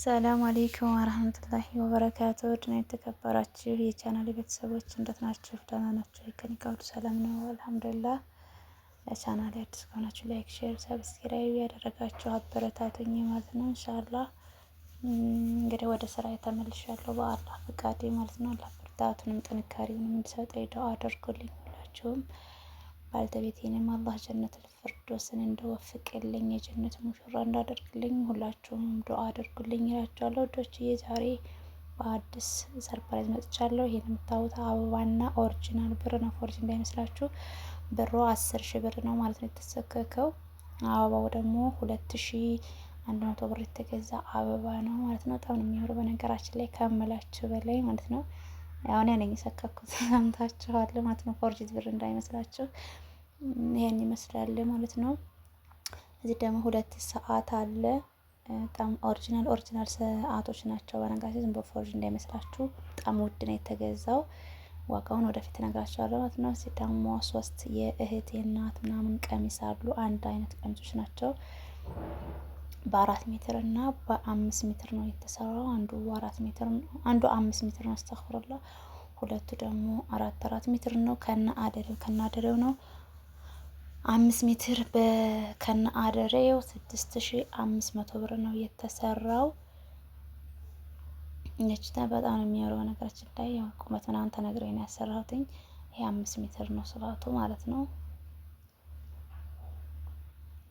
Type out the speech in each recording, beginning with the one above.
ሰላም አለይኩም ወራህመቱላሂ ወበረካቱ። ድና የተከበራችሁ የቻናል ቤተሰቦች እንዴት ናችሁ? ደህና ናችሁ? ከኔ ጋር ሁሉ ሰላም ነው አልሐምዱሊላህ። ለቻናል አዲስ ከሆናችሁ ላይክ፣ ሼር፣ ሰብስክራይብ ያደረጋችሁ አበረታቱኝ ማለት ነው። ኢንሻአላህ እንግዲህ ወደ ስራ ተመልሻለሁ በአላህ ፍቃድ ማለት ነው። አላህ ብርታቱንም ጥንካሬውንም እንዲሰጠኝ ዱአ አድርጉልኝ ሁላችሁም። ባልተቤቴንም አላህ ጀነቱል ፊርደውስን እንደወፍቅልኝ የጀነት ሙሽራ እንዳደርግልኝ ሁላችሁም ዱአ አድርጉልኝ እላችኋለሁ። ወዶችዬ ዛሬ በአዲስ ሰርፕራይዝ መጥቻለሁ። ይሄን የምታዩት አበባና ኦሪጂናል ብር ነው። ፎርጅ እንዳይመስላችሁ ብሩ 10,000 ብር ነው ማለት ነው የተሰከከው። አበባው ደግሞ 2,100 ብር የተገዛ አበባ ነው ማለት ነው። በጣም ነው የሚያምረው በነገራችን ላይ ከምላችሁ በላይ ማለት ነው። አሁን ያነኝ ሰከኩት ሰምታችኋል ማለት ነው። ፎርጅት ብር እንዳይመስላችሁ ይሄን ይመስላል ማለት ነው። እዚህ ደግሞ 2 ሰዓት አለ። በጣም ኦሪጂናል ሰዓቶች ናቸው። በነገራችን ዝም በፎርጅ እንዳይመስላችሁ በጣም ውድ ነው የተገዛው። ዋጋውን ወደፊት እነግራችኋለሁ ማለት ነው። እዚህ ደግሞ 3 የእህቴ እናት ምናምን ቀሚስ አሉ። አንድ አይነት ቀሚሶች ናቸው። በ4 ሜትር እና በ5 ሜትር ነው የተሰራው። አንዱ 4 ሜትር ነው፣ አንዱ 5 ሜትር ነው አስተካክሏል። ሁለቱ ደግሞ 4 ሜትር ነው ከነ አደሬው ነው። 5 ሜትር ከነ አደሬው 6,500 ብር ነው የተሰራው። እቺታ በጣም የሚያምረው ነገራችን ላይ ያው ቁመት ምናምን ተነግረኝ ነው ያሰራሁትኝ። ይሄ 5 ሜትር ነው ስፋቱ ማለት ነው።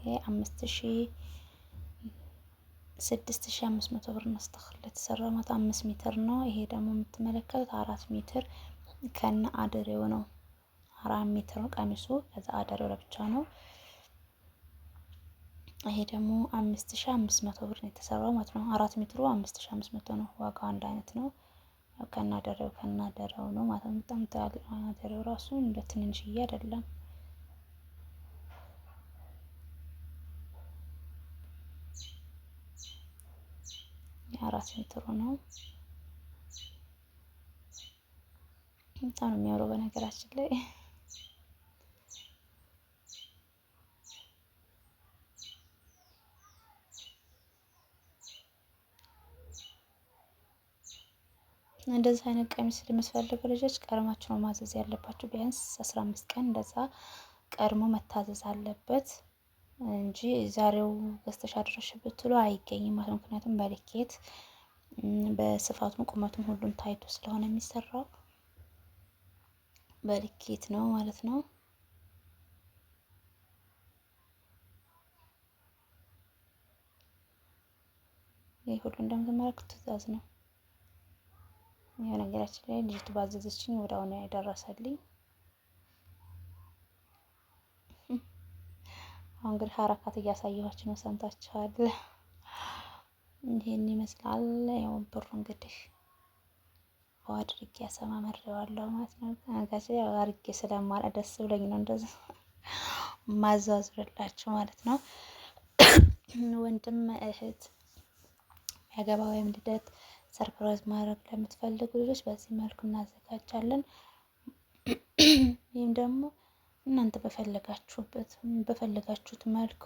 ይሄ 6,500 ብር ነው የተሰራው ማለት 5 ሜትር ነው። ይሄ ደግሞ የምትመለከቱት 4 ሜትር ከነ አደሬው ነው። 4 ሜትር ነው ቀሚሱ፣ ከዛ አደሬው ለብቻ ነው። ይሄ ደግሞ 5,500 ብር ነው የተሰራው ማለት ነው። 4 ሜትሩ 5,500 ነው። ዋጋው አንድ አይነት ነው። ያው ከነ አደሬው ነው ማለት ነው። በጣም ትላልቅ አደሬው ራሱ እንደ ትንንሽዬ አይደለም። የ4 ሜትሩ ነው። በጣም ነው የሚያምረው በነገራችን ላይ እንደዚህ አይነት ቀሚስ ለምትፈልጉ ልጆች ቀድማችሁ ነው ማዘዝ ያለባችሁ። ቢያንስ 15 ቀን እንደዛ ቀድሞ መታዘዝ አለበት እንጂ ዛሬው ገዝተሽ አድረሽ ብትሉ አይገኝም ማለት ነው። ምክንያቱም በልኬት በስፋቱም ቁመቱም ሁሉም ታይቶ ስለሆነ የሚሰራው በልኬት ነው ማለት ነው። ይህ ሁሉ እንደምትመለከቱት ትዕዛዝ ነው። ይሄ ነገራችን ላይ ልጅቱ ባዘዘችኝ ወዲያው ነው ያደረሰልኝ። አሁን እንግዲህ ሀረካት እያሳየኋችሁ ነው፣ ሰምታችኋል። ይሄን ይመስላል። ያው ብሩ እንግዲህ አድርጌ ያሰማመረዋለሁ ማለት ነው። ነገራችን ላይ አድርጌ ስለማላ ደስ ብሎኝ ነው እንደዚህ ማዛዝረላችሁ ማለት ነው። ወንድም እህት ያገባ ወይም ልደት ሰርፕራይዝ ማድረግ ለምትፈልጉ ልጆች በዚህ መልኩ እናዘጋጃለን። ይህም ደግሞ እናንተ በፈለጋችሁት መልኩ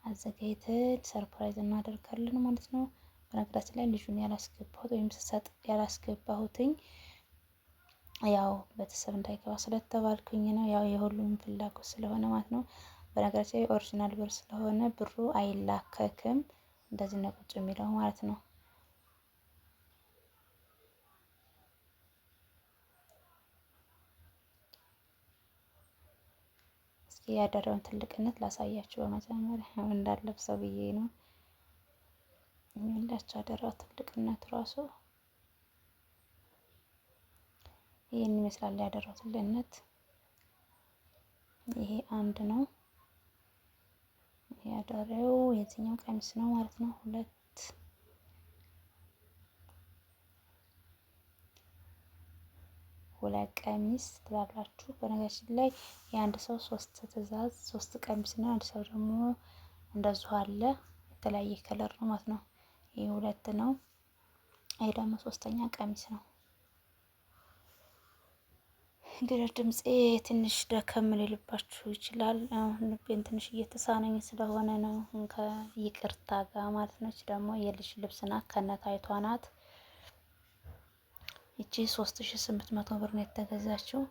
አዘጋጅተን ሰርፕራይዝ እናደርጋለን ማለት ነው። በነገራችን ላይ ልጁን ያላስገባሁት ወይም ስሰጥ ያላስገባሁትኝ ያው ቤተሰብ እንዳይገባ ስለተባልኩኝ ነው። ያው የሁሉም ፍላጎት ስለሆነ ማለት ነው። በነገራችን ላይ ኦሪጂናል ብር ስለሆነ ብሩ አይላከክም፣ እንደዚህ ነው ቁጭ የሚለው ማለት ነው። እስኪ ያደረውን ትልቅነት ላሳያችሁ በመጀመሪያ እንዳለብሰው ብዬ ነው። የሚላቸው ያደረው ትልቅነት ራሱ ይሄን ይመስላል። ያደረው ትልቅነት ይሄ አንድ ነው። ያደረው የዚህኛው ቀሚስ ነው ማለት ነው። ሁለት ቀሚስ ትላላችሁ። በነገራችን ላይ የአንድ ሰው 3 ትዕዛዝ 3 ቀሚስ ነው። አንድ ሰው ደግሞ እንደዚሁ አለ፣ የተለያየ ከለር ነው ማለት ነው። ይሄ 2 ነው። ይሄ ደግሞ 3ኛ ቀሚስ ነው። እንግዲህ ድምፄ ትንሽ ደከም ሊልባችሁ ይችላል። አሁን ልቤን ትንሽ እየተሳነኝ ስለሆነ ነው፣ ከይቅርታ ጋር ማለት ነች። ደግሞ የልጅ ልብስ ናት፣ ከነታይቷ ናት። ይቺ 3800 ብር ነው የተገዛችው።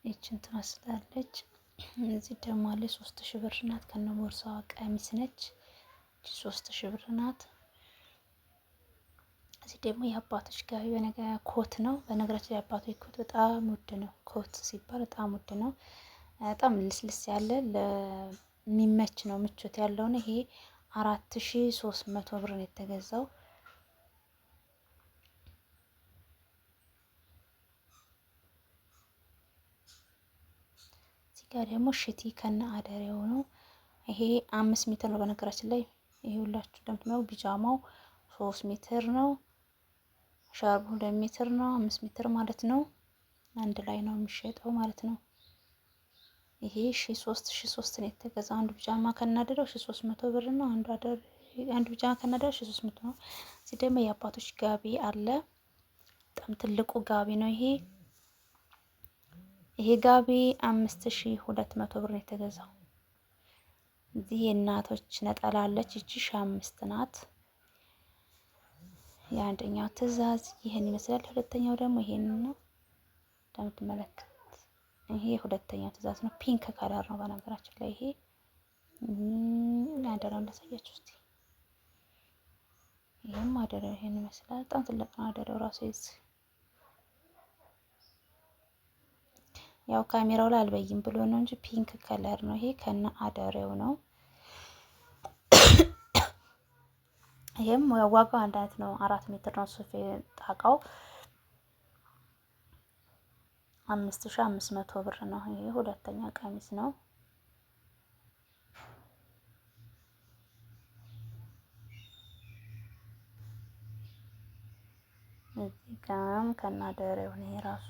ይችን ትመስላለች። እዚህ ደግሞ አለ 3000 ብር ናት፣ ከነ ቦርሳዋ ቀሚስ ነች። ይቺ 3000 ብር ናት። እዚህ ደግሞ የአባቶች ጋቢ ኮት ነው። በነገራችን የአባቶች ኮት በጣም ውድ ነው። ኮት ሲባል በጣም ውድ ነው። በጣም ልስልስ ያለ ለሚመች ነው፣ ምቾት ያለው ነው። ይሄ 4300 ብር ነው የተገዛው። እዚህ ጋር ደግሞ ሽቲ ከነ አደሬው ነው። ይሄ 5 ሜትር ነው። በነገራችን ላይ ይሄ ሁላችሁ እንደምትመው ቢጃማው 3 ሜትር ነው። ሻርቡ 2 ሜትር ነው። 5 ሜትር ማለት ነው። አንድ ላይ ነው የሚሸጠው ማለት ነው። ይሄ 1300 ነው የተገዛው። አንዱ ቢጃማ ከናደረው 1300 ብር ነው። አንዱ ቢጃማ ከናደረው 1300 ነው። እዚህ ደግሞ የአባቶች ጋቢ አለ። በጣም ትልቁ ጋቢ ነው ይሄ። ይሄ ጋቢ 5200 ብር ነው የተገዛው። እዚህ የእናቶች ነጠላ አለች። እቺ 5 ናት። የአንደኛው ትዕዛዝ ይሄን ይመስላል። ሁለተኛው ደግሞ ይሄን ነው እንደምትመለከት። ይሄ ሁለተኛው ትዕዛዝ ነው። ፒንክ ከለር ነው በነገራችን ላይ። ይሄ አደራው እንዳሳያችሁ እስቲ። ይሄም አደራው ይሄን ይመስላል። በጣም ትልቅ ነው አደራው ራሱ። ያው ካሜራው ላይ አልበይም ብሎ ነው እንጂ ፒንክ ከለር ነው። ይሄ ከነ አደሬው ነው። ይሄም ዋጋው አንድ አይነት ነው። 4 ሜትር ነው ሱፍ ጣቃው 5500 ብር ነው። ይሄ ሁለተኛ ቀሚስ ነው። እዚህ ጋም ከናደሬው ነው ራሱ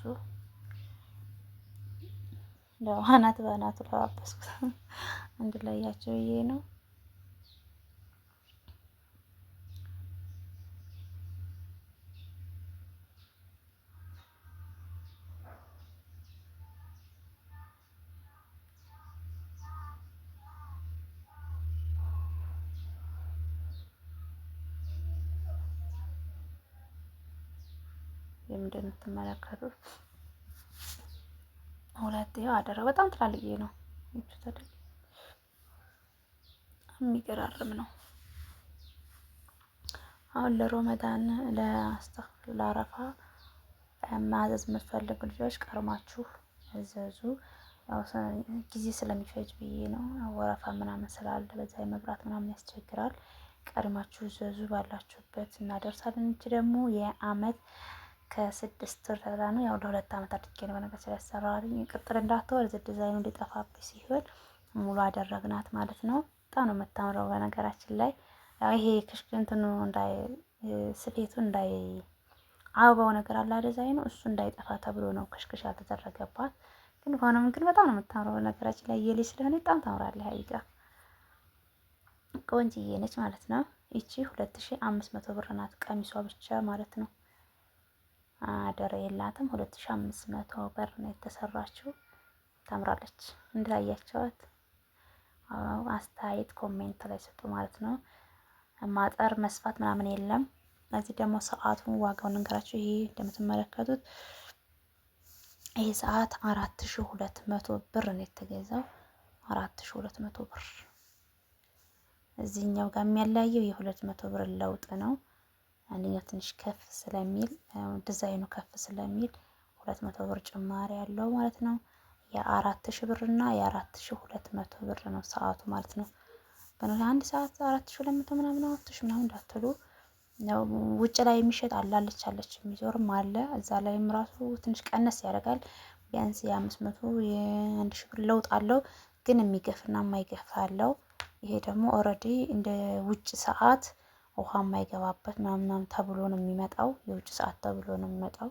ለዋናት ባናቱ ለዋበስኩት አንድ ላይ ያቸው ይሄ ነው። እንደምትመለከቱት ሁለት ይሄ አደረው በጣም ትላልዬ ነው። የሚገራርም ነው። አሁን ለሮመዳን ለአረፋ ማዘዝ የምትፈልጉ ልጆች ቀርማችሁ እዘዙ። ያው ጊዜ ስለሚፈጅ ብዬ ነው። ወረፋ ምናምን ስላለ በዛ የመብራት ምናምን ያስቸግራል። ቀድማችሁ እዘዙ፣ ባላችሁበት እናደርሳለን። እንጂ ደግሞ የአመት ከ6 ወር ነው። ያው ለ2 አመት አድርጌ ነው በነገራችን ላይ ያሰራልኝ። ቅጥል እንዳትወር ዲዛይኑ እንዲጠፋብኝ ሲሆን ሙሉ አደረግናት ማለት ነው። በጣም ነው የምታምረው በነገራችን ላይ። ያው ይሄ ክሽክንትኑ ስፌቱ እንዳይ አበባው ነገር አለ ዲዛይኑ እሱ እንዳይጠፋ ተብሎ ነው ክሽክሽ ያልተደረገባት። ግን ሆኖም ግን በጣም ነው የምታምረው በነገራችን ላይ። የልጅ ስለሆነ በጣም ታምራለች። ሀይቃ ቆንጅዬ ነች ማለት ነው። ይቺ 2500 ብር ናት ቀሚሷ ብቻ ማለት ነው። አደረ የላትም። 2500 ብር ነው የተሰራችው። ታምራለች። እንዳያቸዋት አስተያየት ኮሜንት ላይ ስጡ ማለት ነው። ማጠር መስፋት ምናምን የለም። እዚህ ደግሞ ሰዓቱን ዋጋውን እንገራችሁ። ይሄ እንደምትመለከቱት ይሄ ሰዓት 4200 ብር ነው የተገዛው። 4200 ብር። እዚህኛው ጋር የሚያለያየው የ200 ብር ለውጥ ነው። አንደኛው ትንሽ ከፍ ስለሚል ዲዛይኑ ከፍ ስለሚል 200 ብር ጭማሪ ያለው ማለት ነው። የ4000 ብር እና የ4200 ብር ነው ሰዓቱ ማለት ነው። አንድ ሰዓት 4200 ምናምን 4000 ምናምን እንዳትሉ። ያው ውጭ ላይ የሚሸጥ አለች የሚዞርም አለ። እዛ ላይም ራሱ ትንሽ ቀነስ ያደርጋል። ቢያንስ የ500 የ1000 ብር ለውጥ አለው። ግን የሚገፍና የማይገፍ አለው። ይሄ ደግሞ ኦልሬዲ እንደ ውጭ ሰዓት ውሃ የማይገባበት ምናምን ተብሎ ነው የሚመጣው። የውጭ ሰዓት ተብሎ ነው የሚመጣው።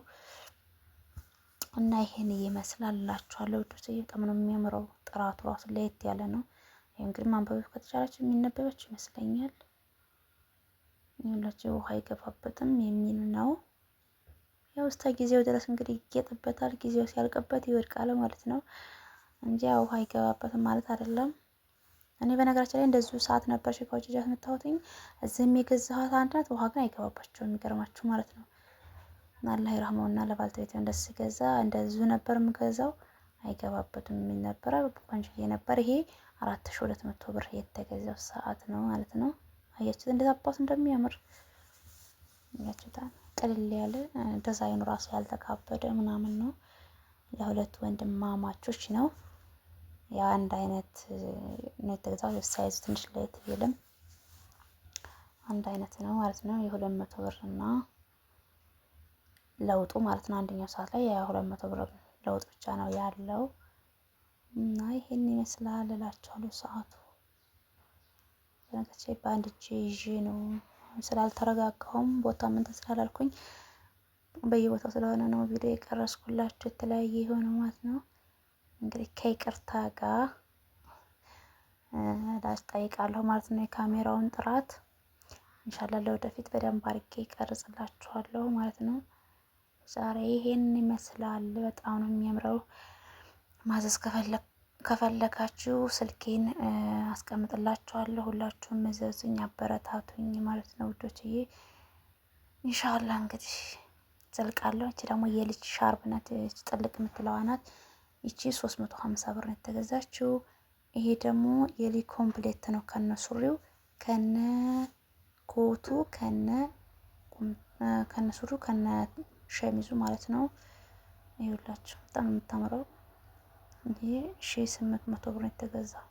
እና ይሄን ይመስላል እላችኋለሁ። በጣም ነው የሚያምረው። ጥራቱ ራሱ ለየት ያለ ነው። ይሄ እንግዲህ ማንበብ ከተቻላችሁ የሚነበበች ይመስለኛል። ይኸውላችሁ ውሃ አይገባበትም የሚል ነው። ያው እስከ ጊዜው ድረስ እንግዲህ ይጌጥበታል። ጊዜው ሲያልቅበት ይወድቃል ማለት ነው እንጂ ያው ውሃ አይገባበትም ማለት አይደለም። እኔ በነገራችን ላይ እንደዚሁ ሰዓት ነበር ከውጭ ጃት መታወትኝ እዚህም የገዛኋት አንድ ናት። ውሃ ግን አይገባባቸውም የሚገርማችሁ ማለት ነው። አላህ ይርሐመውና ለባልተቤት እንደዚህ ሲገዛ እንደዚሁ ነበር የምገዛው አይገባበትም የሚል ነበረ። ቆንጆዬ ነበር። ይሄ 4200 ብር የተገዛው ሰዓት ነው ማለት ነው። አያችሁት እንዴት አባቱ እንደሚያምር አያችሁት። ቅልል ያለ ዲዛይኑ ራሱ ያልተካበደ ምናምን ነው። ለሁለት ወንድማማቾች ነው። የአንድ አይነት ነው የተገዛው። ሳይዙ ትንሽ ለየት ቢልም አንድ አይነት ነው ማለት ነው። የ200 ብር እና ለውጡ ማለት ነው። አንደኛው ሰዓት ላይ የ200 ብር ለውጥ ብቻ ነው ያለው እና ይሄን ይመስላል እላችኋለሁ። ሰዓቱ በነገራችን በአንድ እጄ ይዤ ነው ስላልተረጋጋሁም ቦታ ምን ስላላልኩኝ በየቦታው ስለሆነ ነው ቪዲዮ የቀረስኩላችሁ የተለያየ የሆነ ማለት ነው። እንግዲህ ከይቅርታ ጋር ላስጠይቃለሁ ማለት ነው። የካሜራውን ጥራት ኢንሻአላህ ለወደፊት በደንብ አድርጌ ቀርጽላችኋለሁ ማለት ነው። ዛሬ ይሄን ይመስላል። በጣም ነው የሚያምረው። ማዘዝ ከፈለጋችሁ ስልኬን አስቀምጥላችኋለሁ። ሁላችሁም እዘዙኝ፣ አበረታቱኝ ማለት ነው ውዶችዬ። ኢንሻአላህ እንግዲህ ዘልቃለሁ። እቺ ደግሞ የልጅ ሻርፕ ናት፣ ጥልቅ የምትለዋ ናት። ይቺ 350 ብር ነው የተገዛችው። ይሄ ደግሞ የሊ ኮምፕሌት ነው ከነ ሱሪው ከነ ኮቱ ከነ ሱሪው ከነ ሸሚዙ ማለት ነው። ይኸውላችሁ በጣም የምታምረው ይሄ 1800 ብር ነው የተገዛው።